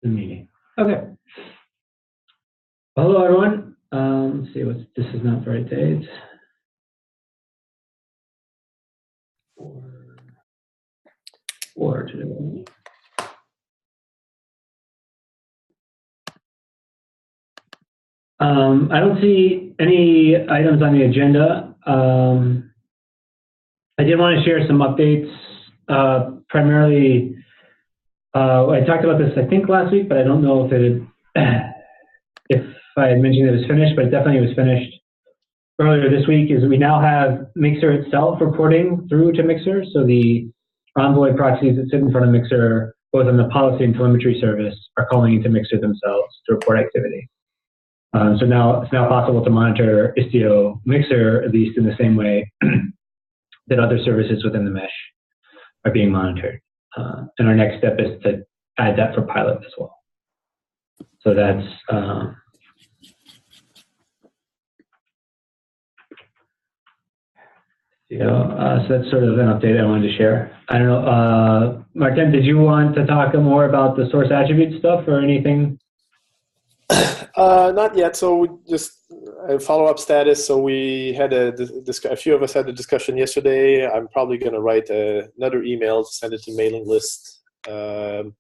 the meeting. Okay. Hello, everyone. Let's see, this is not the right date. Four today. I don't see any items on the agenda. I did want to share some updates. Primarily, I talked about this, I think, last week, but I don't know if I had mentioned it was finished, but it definitely was finished earlier this week. Is we now have Mixer itself reporting through to Mixer, so the Envoy proxies that sit in front of Mixer, both on the policy and telemetry service, are calling into Mixer themselves to report activity. So now it's now possible to monitor Istio Mixer, at least in the same way that other services within the mesh are being monitored. And our next step is to add that for pilot as well. So that's so that's sort of an update I wanted to share. I don't know, Martin, did you want to talk more about the source attribute stuff or anything? Not yet. So just a follow-up status. So we had a few of us had a discussion yesterday. I'm probably going to write another email to send it to mailing list. So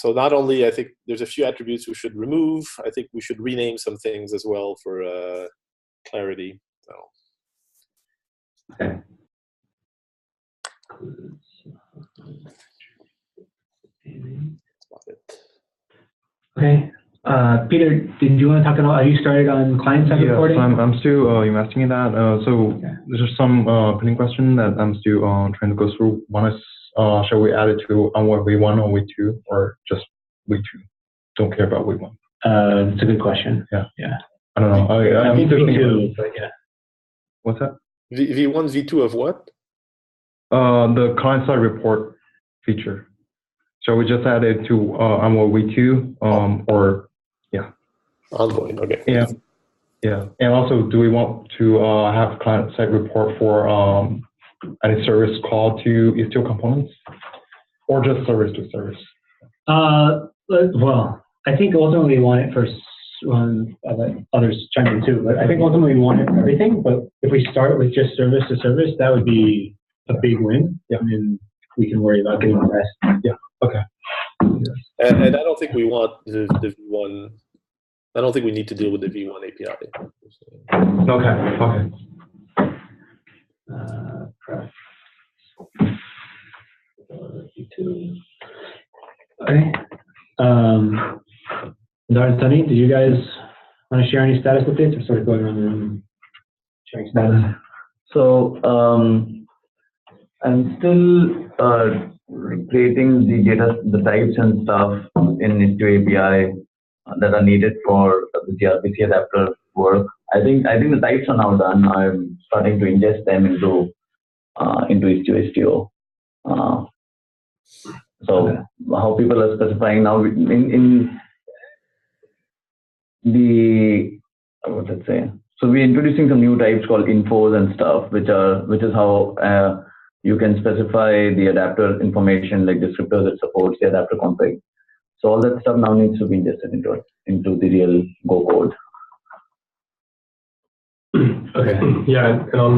not only I think there's a few attributes we should remove, I think we should rename some things as well for clarity. So. Okay. That's about it. Okay. Peter, did you want to talk about, have you started on client-side reporting? Yes, I'm still investing in that. So there's just some pending question that I'm still trying to go through. One is, shall we add it to Envoy V1 or V2, or just V2? Don't care about V1. It's a good question. Yeah. Yeah. I don't know. I think V2, but yeah. What's that? V1, V2 of what? The client-side report feature. Shall we just add it to Envoy V2 or? Envoy, okay. Yeah. And also, do we want to have client-side report for any service call to Istio components, or just service to service? Well, I think ultimately we want it for others chime in too. But I think ultimately we want it for everything. But if we start with just service to service, that would be a big win. Yeah. And then we can worry about getting the rest. Yeah. Okay. And I don't think we want the V1. I don't think we need to deal with the V1 API. Okay. Okay. Dar and Sunny, did you guys want to share any status updates, or sort of going around the room sharing status? So I'm still creating the types and stuff in Istio API that are needed for the gRPC adapter work. I think the types are now done. I'm starting to ingest them into Istio. How people are specifying now in the So we're introducing some new types called infos and stuff, which is how you can specify the adapter information, like descriptors that supports the adapter config. So all that stuff now needs to be ingested into the real Go code. Okay. Yeah, and on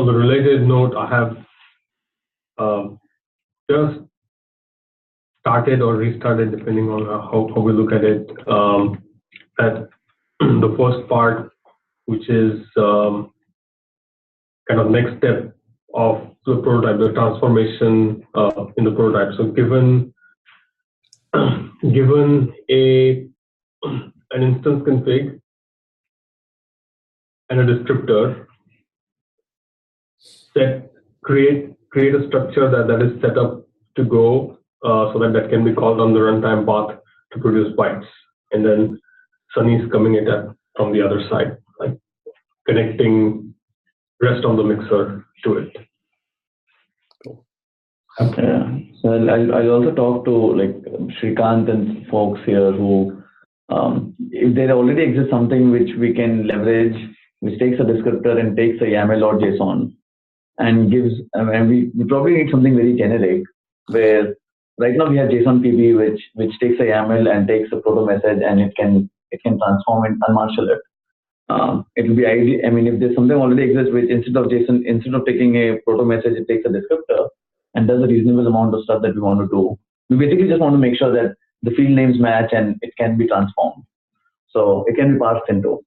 the related note, I have just started or restarted, depending on how we look at it. At the first part, which is kind of next step of the prototype, the transformation in the prototype. So given an instance config and a descriptor, create a structure that is set up to go so that can be called on the runtime path to produce bytes, and then Sunny's coming at that from the other side, like connecting rest of the mixer to it. Okay. So I'll also talk to like Shrikant and folks here who, if there already exists something which we can leverage, which takes a descriptor and takes a YAML or JSON and gives, and we probably need something very generic where right now we have JSON PB, which takes a YAML and takes a proto message, and it can transform and unmarshal it. It will be ideal. I mean, if there's something already exists, which instead of taking a proto message, it takes a descriptor and does a reasonable amount of stuff that we want to do. We basically just want to make sure that the field names match and it can be transformed. So it can be parsed into.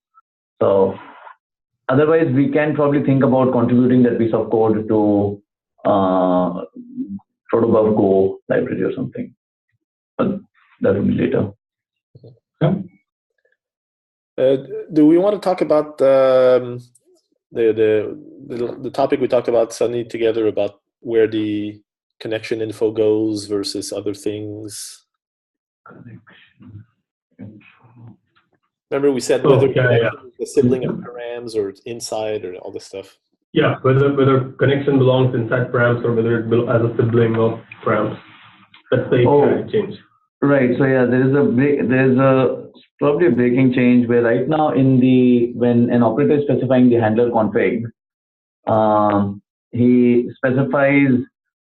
So otherwise, we can probably think about contributing that piece of code to protobuf Go library or something. But that will be later. Okay. Do we want to talk about the topic we talked about, Sunny, together about where the connection info goes versus other things? Connection info. Remember we said whether connection is a sibling of params or inside or all this stuff. Yeah, whether connection belongs inside params or whether it as a sibling of params. That's the change. Right. So yeah, there's probably a breaking change where right now when an operator is specifying the handler config, he specifies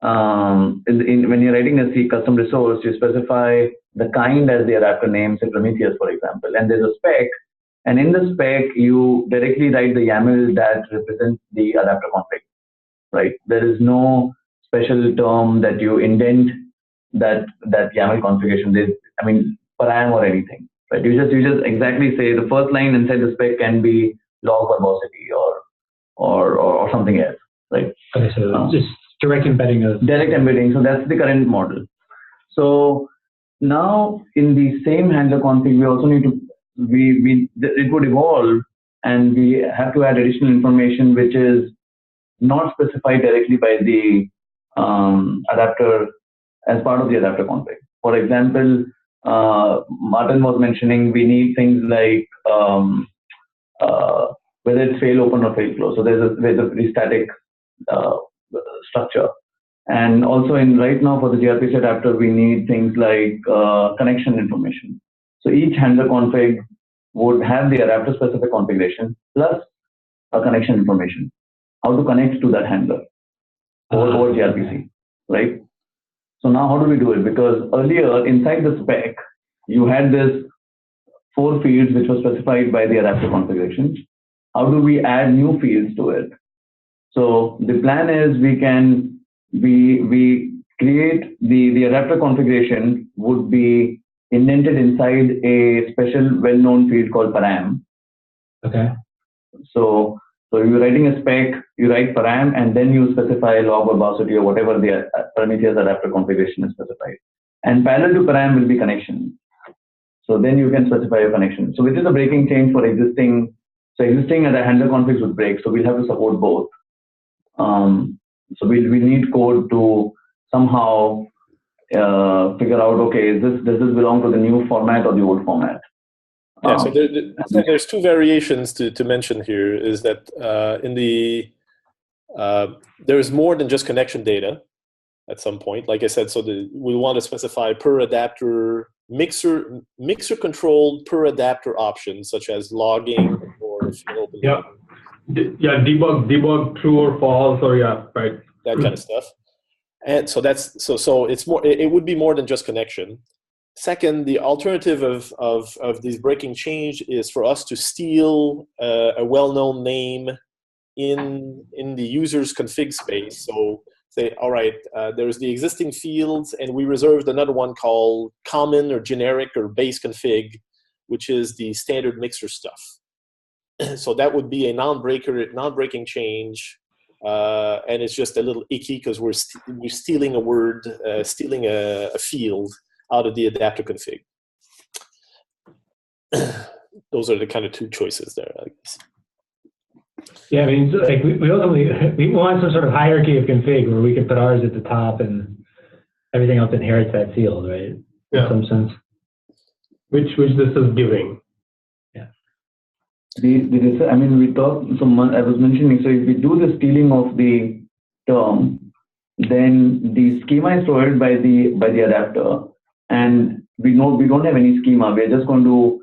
when you're writing a C custom resource, you specify the kind as the adapter name, say Prometheus, for example, and there's a spec, and in the spec you directly write the YAML that represents the adapter config. Right. There is no special term that you indent that YAML configuration. Param or anything. Right. You just exactly say the first line inside the spec can be log verbosity or something else. Right. Okay, so just direct embedding of direct embedding. So that's the current model. So now in the same handler config, we also need to it would evolve, and we have to add additional information which is not specified directly by the adapter as part of the adapter config. For example, Martin was mentioning we need things like whether it's fail open or fail close. So there's a very static structure. And also right now for the gRPC adapter, we need things like connection information. So each handler config would have the adapter specific configuration plus a connection information. How to connect to that handler over gRPC, right? So now how do we do it? Because earlier inside the spec, you had this 4 fields which were specified by the adapter configuration. How do we add new fields to it? So the plan is we create the adapter configuration would be indented inside a special well-known field called param. Okay. So you're writing a spec, you write param, and then you specify log verbosity or whatever the Prometheus adapter configuration is specified. And parallel to param will be connection. So then you can specify a connection. So which is a breaking change for existing. So existing and the handler configs would break. So we'll have to support both. So we need code to somehow figure out, okay, does this belong to the new format or the old format? Yeah, so there's 2 variations to mention here. Is that there's more than just connection data at some point. Like I said, so we want to specify per adapter mixer controlled per adapter options such as logging or debug true or false or right, that kind of stuff. And so that's so it's more. It would be more than just connection. Second, the alternative of this breaking change is for us to steal a well-known name in the user's config space. So say, all right, there's the existing fields, and we reserved another one called common or generic or base config, which is the standard mixer stuff. So that would be a non-breaking change, and it's just a little icky because we're stealing a word, stealing a field out of the adapter config. Those are the kind of 2 choices there, I guess. Yeah, I mean, like we want some sort of hierarchy of config where we can put ours at the top and everything else inherits that field, right? Yeah. In some sense. Which this is giving. Yeah. I mean, we talked. So I was mentioning. So if we do the stealing of the term, then the schema is provided by the adapter, and we don't have any schema. We are just going to.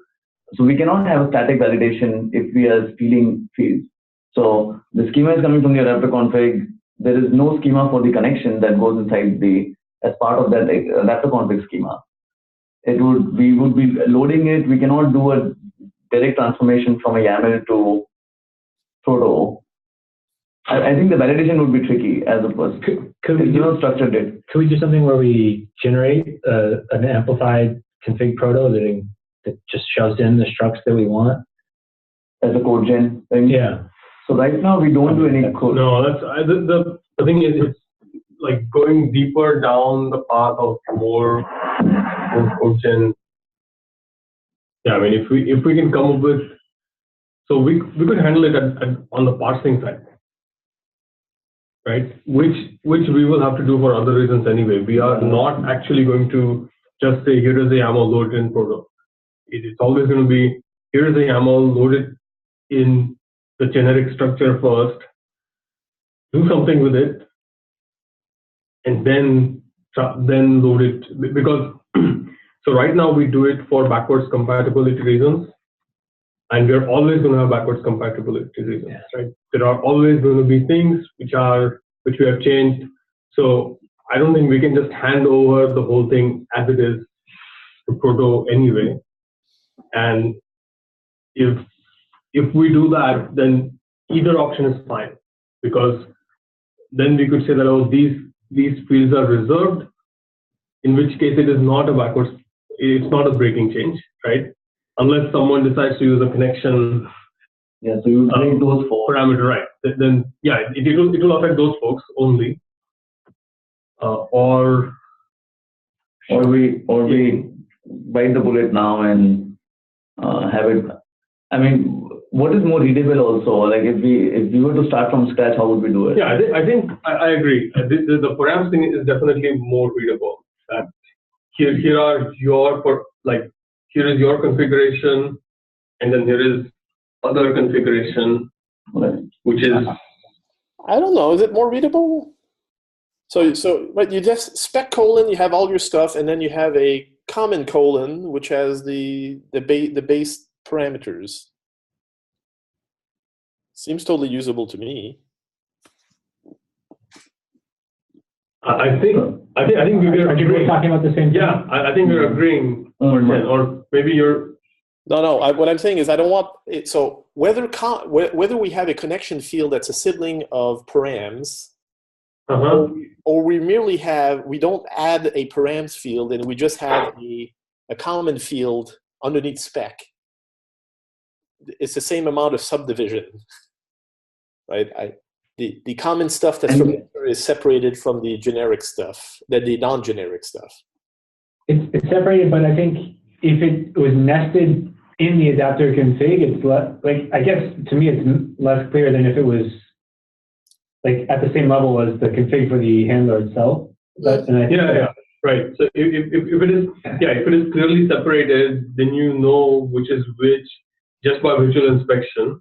So we cannot have a static validation if we are stealing fields. So the schema is coming from the adapter config. There is no schema for the connection that goes inside the as part of that adapter config schema. We would be loading it. We cannot do a direct transformation from a YAML to proto. I think the validation would be tricky as opposed to structured it. Could we do something where we generate an amplified config proto that just shoves in the structs that we want? As a code gen thing? Yeah. So right now we don't do any code. No, the thing is, it's like going deeper down the path of more code gen. Yeah, I mean, if we can come up with, so we could handle it on the parsing side, right? Which we will have to do for other reasons anyway. We are not actually going to just say, here is the YAML loaded in proto. It's always going to be, here is the YAML loaded in the generic structure first, do something with it, and then load it. Because so right now we do it for backwards compatibility reasons, and we're always going to have backwards compatibility reasons, right? There are always going to be things which we have changed. So I don't think we can just hand over the whole thing as it is to proto anyway. And if we do that, then either option is fine, because then we could say that, oh, these fields are reserved, in which case it is not it's not a breaking change, right? Unless someone decides to use a connection. Yeah, so you bring those four parameter, right? Then yeah, it will affect those folks only. Or we bite the bullet now and have it. I mean, what is more readable also? Like if we were to start from scratch, how would we do it? Yeah, I think I agree. The params thing is definitely more readable. Here is your configuration, and then there is other configuration, which is. I don't know. Is it more readable? So but you just spec colon, you have all your stuff, and then you have a common colon, which has the base parameters. Seems totally usable to me. I think we're agreeing. Talking about the same thing. Yeah, I think we're agreeing, or maybe you're. No. What I'm saying is I don't want it. So whether we have a connection field that's a sibling of params, or we don't add a params field and we just have a common field underneath spec. It's the same amount of subdivision, right? The common stuff that's from is separated from the generic stuff, the non-generic stuff. It's separated, but I think if it was nested in the adapter config, it's like, I guess to me it's less clear than if it was like at the same level as the config for the handler itself. Right. So if it is clearly separated, then you know which is which just by visual inspection.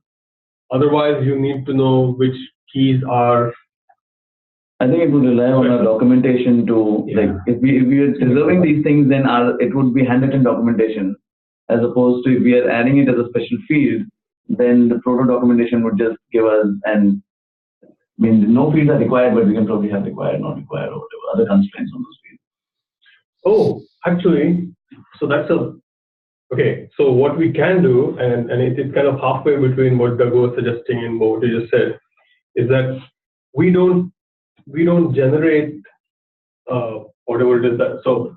Otherwise, you need to know which keys are. I think it would rely on our documentation to like if we are reserving these things, then it would be handwritten documentation, as opposed to if we are adding it as a special field, then the proto documentation would just give us and. I mean, no fields are required, but we can probably have required, not required, or whatever other constraints on those fields. Oh, actually, so that's okay. So what we can do, and it's kind of halfway between what Doug was suggesting and what you just said, is that we don't generate whatever it is that. So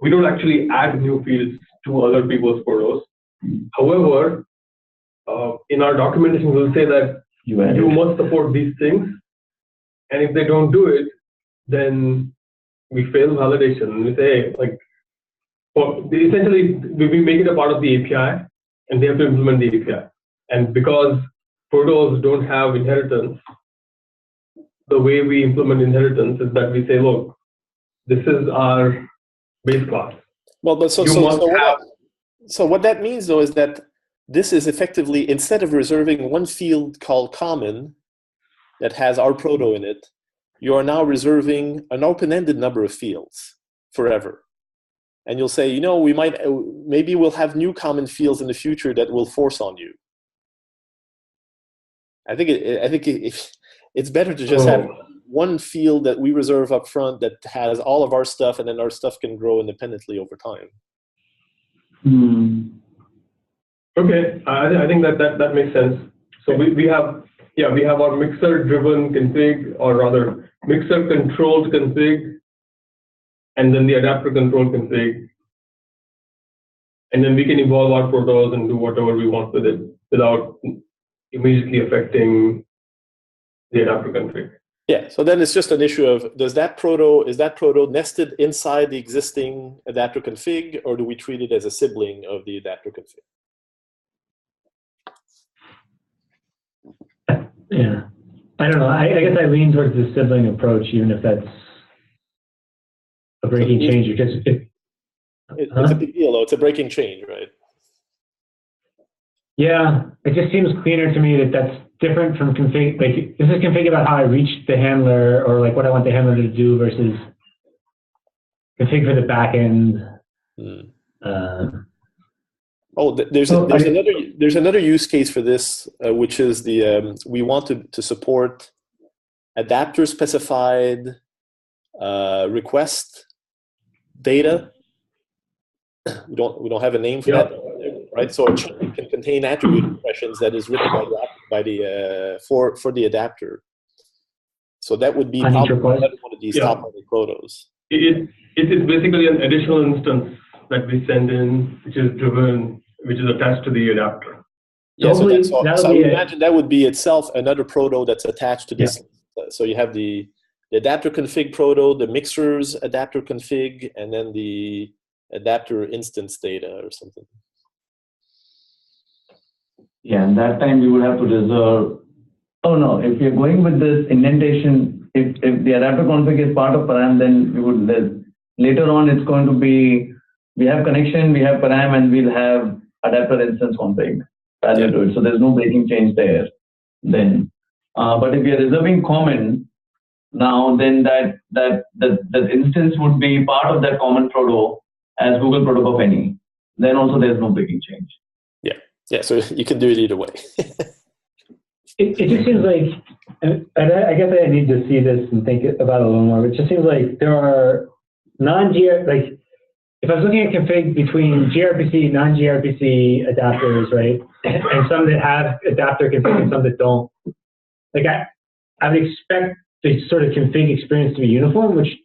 we don't actually add new fields to other people's protos. However, in our documentation, we'll say that you must support these things, and if they don't do it, then we fail validation. We say essentially we make it a part of the API, and they have to implement the API. And because protos don't have inheritance, the way we implement inheritance is that we say, look, this is our base class. Well, but so what that means though is that this is effectively, instead of reserving one field called common that has our proto in it, you are now reserving an open-ended number of fields forever. And you'll say, you know, maybe we'll have new common fields in the future that will force on you. I think it's better to just have one field that we reserve up front that has all of our stuff, and then our stuff can grow independently over time. Okay, I think that makes sense. So we have our mixer-driven config, or rather mixer-controlled config, and then the adapter-controlled config, and then we can evolve our protos and do whatever we want with it without immediately affecting the adapter config. Yeah, so then it's just an issue of, is that proto nested inside the existing adapter config, or do we treat it as a sibling of the adapter config? Yeah, I don't know. I guess I lean towards the sibling approach, even if that's a breaking change, because it's a big deal, though. It's a breaking change, right? Yeah, it just seems cleaner to me that that's different from config. Like, this is config about how I reach the handler, or like what I want the handler to do, versus config for the backend. There's another use case for this, which is we want to support adapter specified request data. We don't have a name for that, right? So a chunk can contain attribute expressions that is written by the for the adapter. So that would be probably one of these top-level protos. It is basically an additional instance that we send in, which is attached to the adapter. Yeah, so I would imagine that would be itself another proto that's attached to this. Yeah. So you have the adapter config proto, the mixer's adapter config, and then the adapter instance data or something. Yeah, and that time we would have to reserve. Oh no, if you're going with this indentation, if the adapter config is part of param, then we would later on it's going to be, we have connection, we have param, and we'll have adapter instance config parallel to it. So there's no breaking change there then. But if we are reserving common now, then that instance would be part of that common proto as Google proto of any. Then also there's no breaking change. Yeah, so you can do it either way. It just seems like, and I guess I need to see this and think about it a little more, but it just seems like there are like, if I was looking at config between gRPC, non-gRPC adapters, right, and some that have adapter config and some that don't, like I would expect the sort of config experience to be uniform, which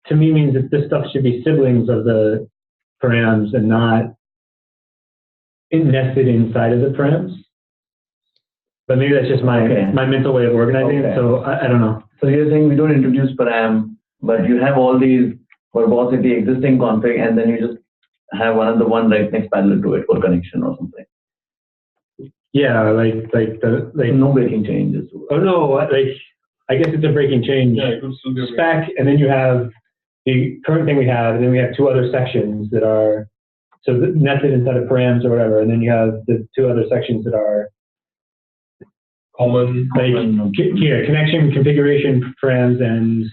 to me means that this stuff should be siblings of the params and not nested inside of the params. But maybe that's just my mental way of organizing it, so I don't know. So you're saying we don't introduce param, but you have all these verbosity existing config, and then you just have another one right next parallel to it for connection or something. Yeah, like no breaking changes. Oh no, like I guess it's a breaking change spec, and then you have the current thing we have, and then we have two other sections that are nested inside of params or whatever, and then you have the two other sections that are common, connection configuration params and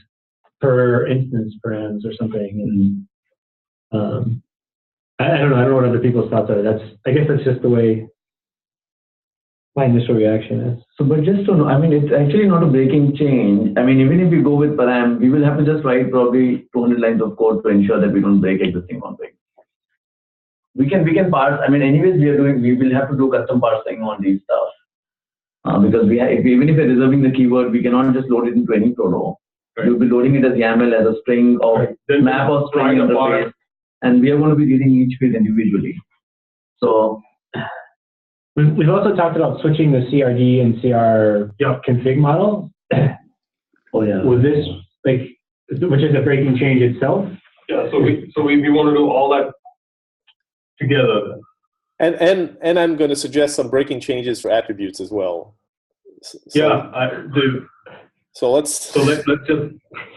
per instance params or something. And I don't know what other people's thoughts are. I guess that's just the way my initial reaction is. So, but just to know, I mean, it's actually not a breaking change. I mean, even if we go with param, we will have to just write probably 200 lines of code to ensure that we don't break existing config. We can parse. I mean, anyways, we will have to do custom parsing on these stuff. Because even if we're reserving the keyword, we cannot just load it into any proto. Right. We'll be loading it as YAML, as a string or map or string interface, and we are going to be reading each field individually. So we've also talked about switching the CRD and CR config model. Oh yeah. Was this which is a breaking change itself? Yeah. So we want to do all that together. And I'm going to suggest some breaking changes for attributes as well. I do. So let's just break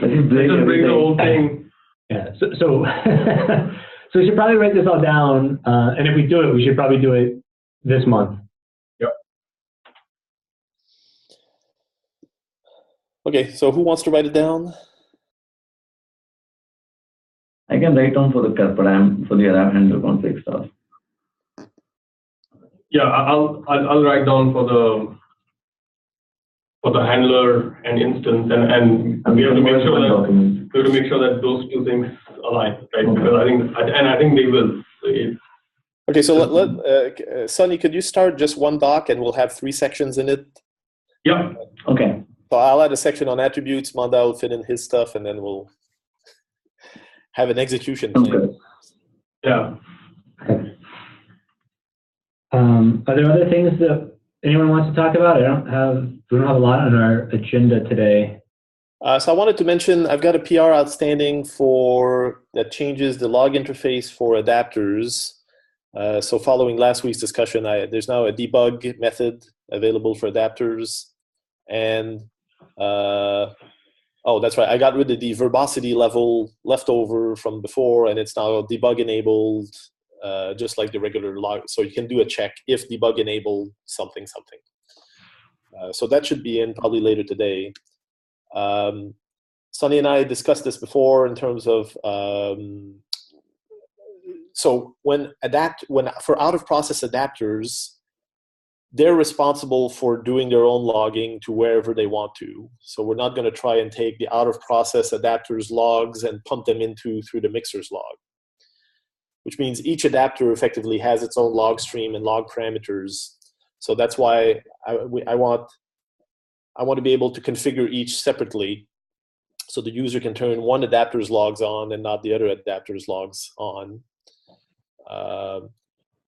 the whole thing. Yeah. So we should probably write this all down, and if we do it, we should probably do it this month. Yep. Okay. So who wants to write it down? I can write down for the param for the app handler config stuff. Yeah, I'll write down for for the handler and instance, and we have to make sure that those two things align, right? Okay. Because I think they will. So Okay, so Sunny, could you start just one doc and we'll have 3 sections in it? yeah. Okay. So I'll add a section on attributes, Manda will fit in his stuff, and then we'll have an execution plan. Okay. Yeah. Are there other things that anyone wants to talk about? We don't have a lot on our agenda today. So I wanted to mention I've got a PR outstanding that changes the log interface for adapters. So following last week's discussion, there's now a debug method available for adapters, and oh, that's right. I got rid of the verbosity level leftover from before, and it's now debug enabled, just like the regular log. So you can do a check if debug enabled something. So that should be in probably later today. Sunny and I discussed this before in terms of so for out of process adapters, they're responsible for doing their own logging to wherever they want to. So we're not going to try and take the out of process adapters logs and pump them through the mixer's log, which means each adapter effectively has its own log stream and log parameters. So that's why I want to be able to configure each separately, so the user can turn one adapter's logs on and not the other adapter's logs on.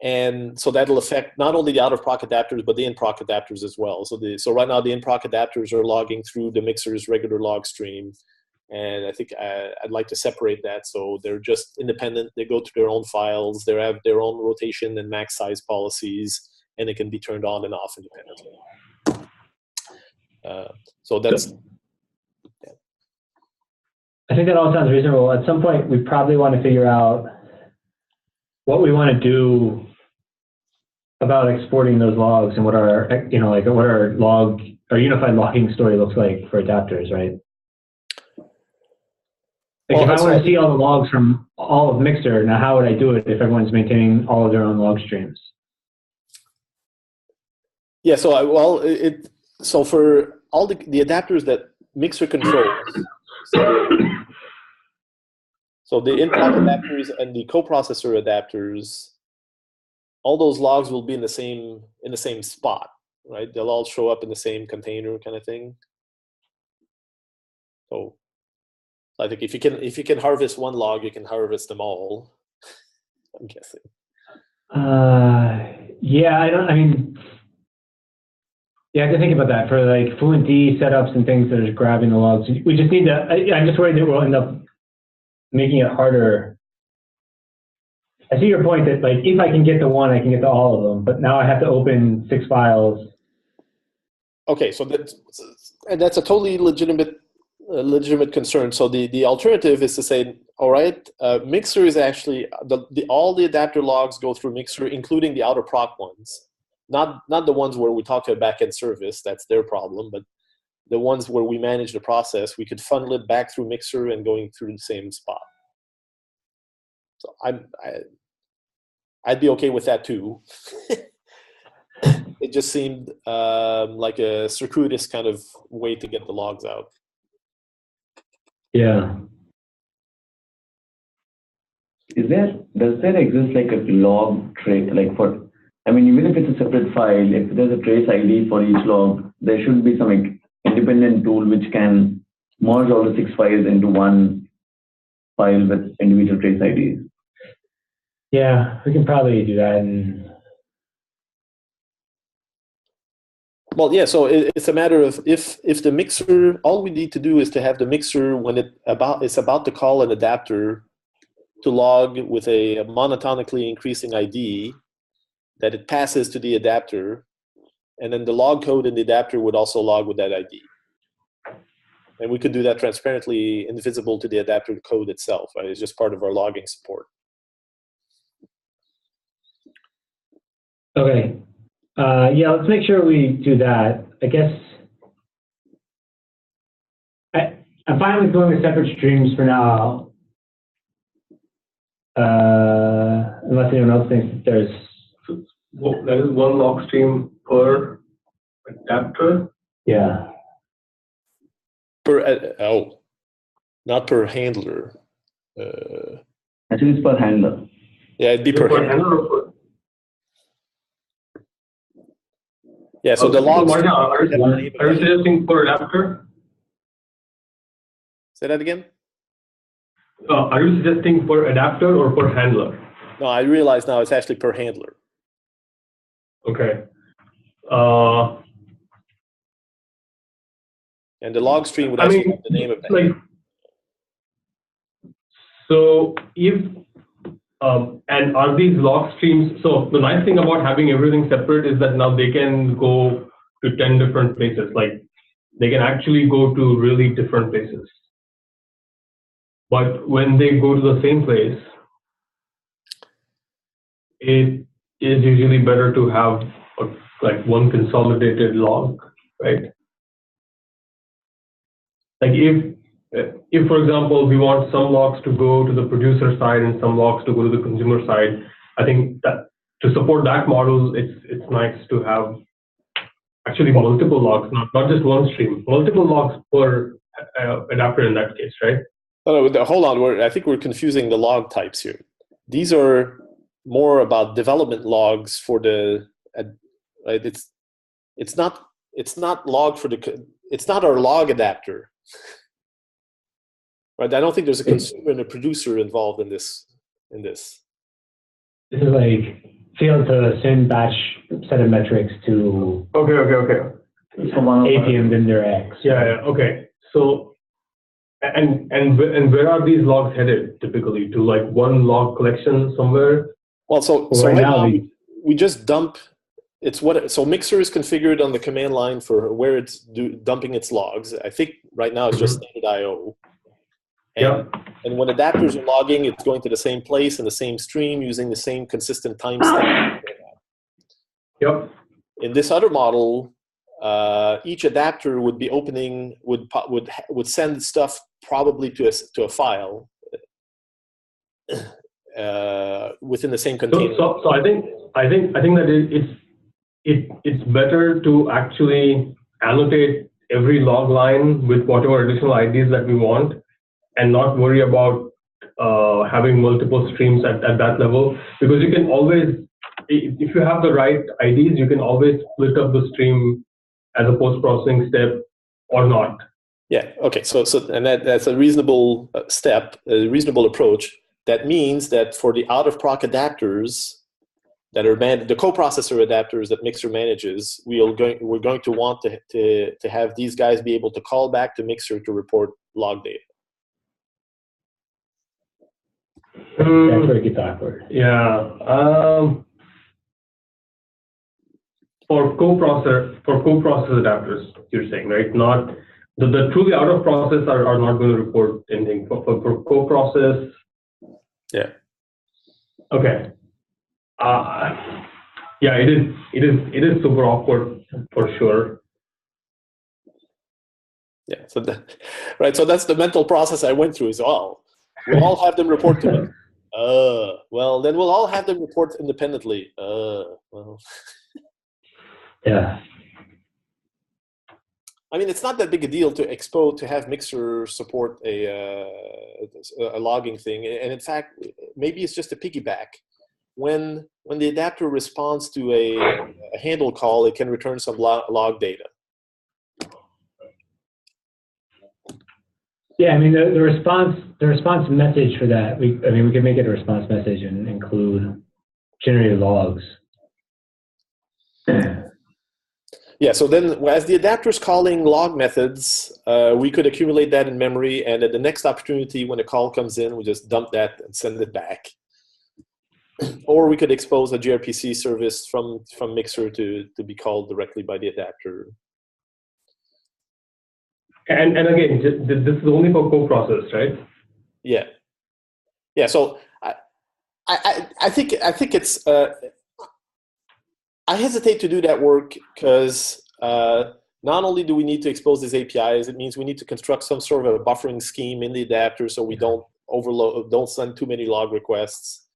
And so that'll affect not only the out-of-proc adapters, but the in-proc adapters as well. So right now the in-proc adapters are logging through the mixer's regular log stream. And I think I'd like to separate that so they're just independent. They go to their own files. They have their own rotation and max size policies, and it can be turned on and off independently. So that's... Yeah. I think that all sounds reasonable. At some point, we probably want to figure out what we want to do about exporting those logs and what our, what our unified logging story looks like for adapters, right? Like if I want to see all the logs from all of Mixer, now how would I do it if everyone's maintaining all of their own log streams? Yeah, so for all the adapters that Mixer controls, so the in-proc adapters and the coprocessor adapters, all those logs will be in the same spot, right? They'll all show up in the same container kind of thing. So I think if you can harvest one log, you can harvest them all. I'm guessing. Yeah, you have to think about that for like fluentd setups and things that are grabbing the logs. We just need to. I'm just worried that we'll end up making it harder. I see your point that like if I can get to one, I can get to all of them, but now I have to open 6 files. Okay, so that's a totally legitimate concern. So the alternative is to say, all right, Mixer is actually all the adapter logs go through Mixer, including the outer proc ones, not the ones where we talk to a backend service. That's their problem, but the ones where we manage the process, we could funnel it back through Mixer and going through the same spot. So I'd be okay with that too. It just seemed like a circuitous kind of way to get the logs out. Yeah. Does there exist like a log trace, like even if it's a separate file, if there's a trace ID for each log, there should be some independent tool which can merge all the 6 files into one file with individual trace IDs. Yeah, we can probably do that. Well, yeah, so it's a matter of if the Mixer, all we need to do is to have the Mixer when it's about to call an adapter to log with a monotonically increasing ID, that it passes to the adapter, and then the log code in the adapter would also log with that ID. And we could do that transparently, invisible to the adapter code itself, right? It's just part of our logging support. Okay. Yeah, let's make sure we do that. I guess I'm fine with going with separate streams for now. Unless anyone else thinks that there's... That is one log stream per adapter? Yeah. Not per handler. I think it's per handler. Yeah, it'd be per handler. Yeah, so the logs. Martin, are you suggesting per adapter? Say that again? Are you suggesting per adapter or per handler? No, I realize now it's actually per handler. Okay. And the log stream would actually have the name of that. So if and are these log streams? So the nice thing about having everything separate is that now they can go to 10 different places. Like they can actually go to really different places. But when they go to the same place, it is usually better to have like one consolidated log, right? Like if for example we want some logs to go to the producer side and some logs to go to the consumer side, I think that to support that model, it's nice to have actually multiple logs, not just one stream, multiple logs per adapter in that case, right? Oh, no, hold on. I think we're confusing the log types here. These are more about development logs for the. Right? It's not log for the. It's not our log adapter. Right? I don't think there's a consumer and a producer involved in this. This is like failed to send batch set of metrics to. Okay. APM vendor X. Yeah. Okay. So. And where are these logs headed typically? To like one log collection somewhere? Well, so right now we just dump. So Mixer is configured on the command line for where it's dumping its logs. I think right now it's just standard IO. And when adapters are logging, it's going to the same place in the same stream using the same consistent timestamp. Yep. In this other model, each adapter would be opening would send stuff probably to a file within the same container. So I think that it's better to actually annotate every log line with whatever additional IDs that we want, and not worry about having multiple streams at that level, because you can always, if you have the right IDs, you can always split up the stream as a post-processing step or not. Yeah. Okay. So that's a reasonable step, a reasonable approach. That means that for the out-of-proc adapters that are the coprocessor adapters that Mixer manages, we're going to want to have these guys be able to call back to Mixer to report log data. That's where it gets awkward. Yeah. For co-processor adapters, you're saying, right? Not the truly out of process are not going to report anything. For co-process. Yeah. Okay. Yeah, it is super awkward for sure. Yeah. So right. So that's the mental process I went through as well. We'll all have them report to me. Well, then we'll all have them report independently. Well. Yeah. I mean, it's not that big a deal to have Mixer support a logging thing, and in fact, maybe it's just a piggyback. When the adapter responds to a handle call, it can return some log data. Yeah, I mean the response message for that. We can make it a response message and include generated logs. Yeah, so then as the adapter's calling log methods, we could accumulate that in memory, and at the next opportunity when a call comes in, we just dump that and send it back. Or we could expose a gRPC service from Mixer to be called directly by the adapter. And again, this is only for co-process, right? Yeah. Yeah, so I think it's I hesitate to do that work because not only do we need to expose these APIs, it means we need to construct some sort of a buffering scheme in the adapter so we don't send too many log requests.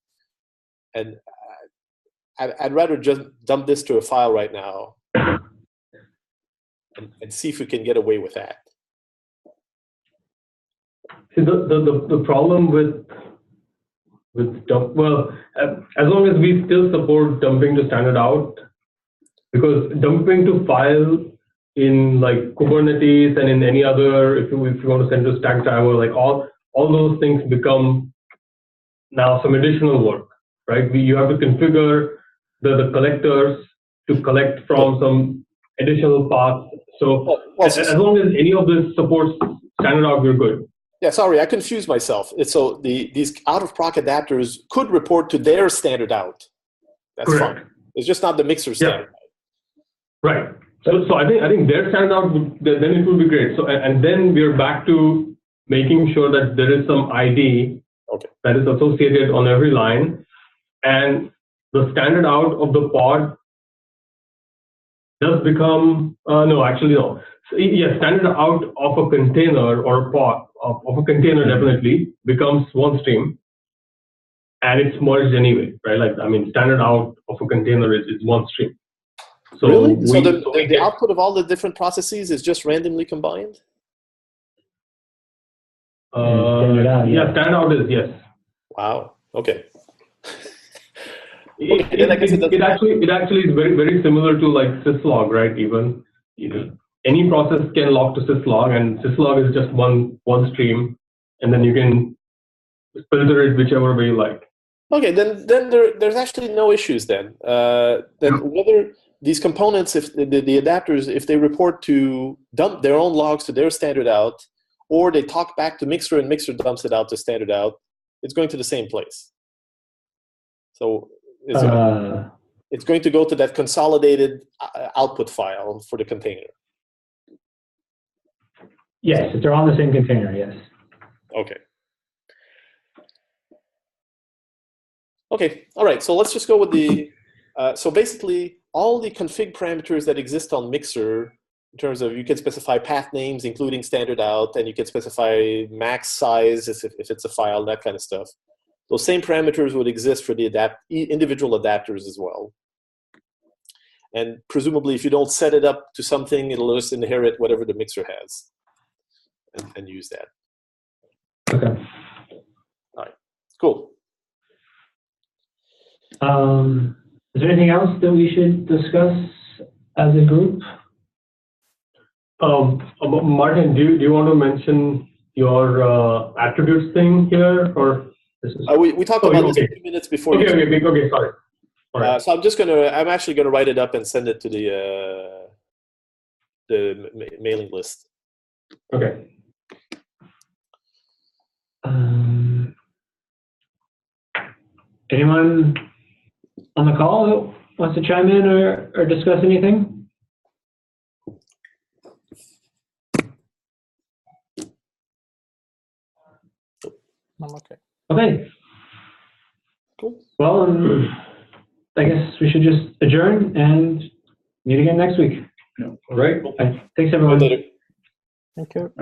And I'd rather just dump this to a file right now and see if we can get away with that. See, the problem with dump, well, as long as we still support dumping to standard out, because dumping to file in like Kubernetes and in any other, if you want to send to stack driver, like all those things become now some additional work, right? You have to configure the collectors to collect from some additional paths. So as long as any of this supports standard out, we're good. Yeah, sorry, I confused myself. So these out-of-proc adapters could report to their standard out. That's correct. fine. It's just not the mixer standard out. Right. So I think their standard out, then it would be great. So and then we're back to making sure that there is some ID that is associated on every line, and the standard out of the pod does become no. So, yeah, standard out of a container or a pod of a container definitely becomes one stream, and it's merged anyway, right? Like standard out of a container is one stream. So really? So the output of all the different processes is just randomly combined? Standard out, yeah, standard out is yes. Wow. Okay. It actually is very, very similar to like syslog, right? Even any process can log to syslog, and syslog is just one stream, and then you can filter it whichever way you like. Okay, then there's actually no issues then. Whether these components, if the adapters, if they report to dump their own logs to their standard out, or they talk back to Mixer and Mixer dumps it out to standard out, it's going to the same place. So it's going to go to that consolidated output file for the container. Yes, if they're on the same container, yes. Okay. Okay, all right, so let's just go with the, so basically all the config parameters that exist on Mixer, in terms of you can specify path names, including standard out, and you can specify max size if it's a file, that kind of stuff. Those same parameters would exist for the individual adapters as well. And presumably if you don't set it up to something, it'll just inherit whatever the Mixer has and use that. Okay. All right, cool. Is there anything else that we should discuss as a group? Martin, do you want to mention your attributes thing here, or this is? We talked about this 2 minutes before. Okay, sorry. All right. So I'm actually gonna write it up and send it to the mailing list. Okay. Anyone on the call who wants to chime in or discuss anything? I'm okay. Okay. Cool. Well, I guess we should just adjourn and meet again next week. All right. Thanks, everyone. Later. Thank you.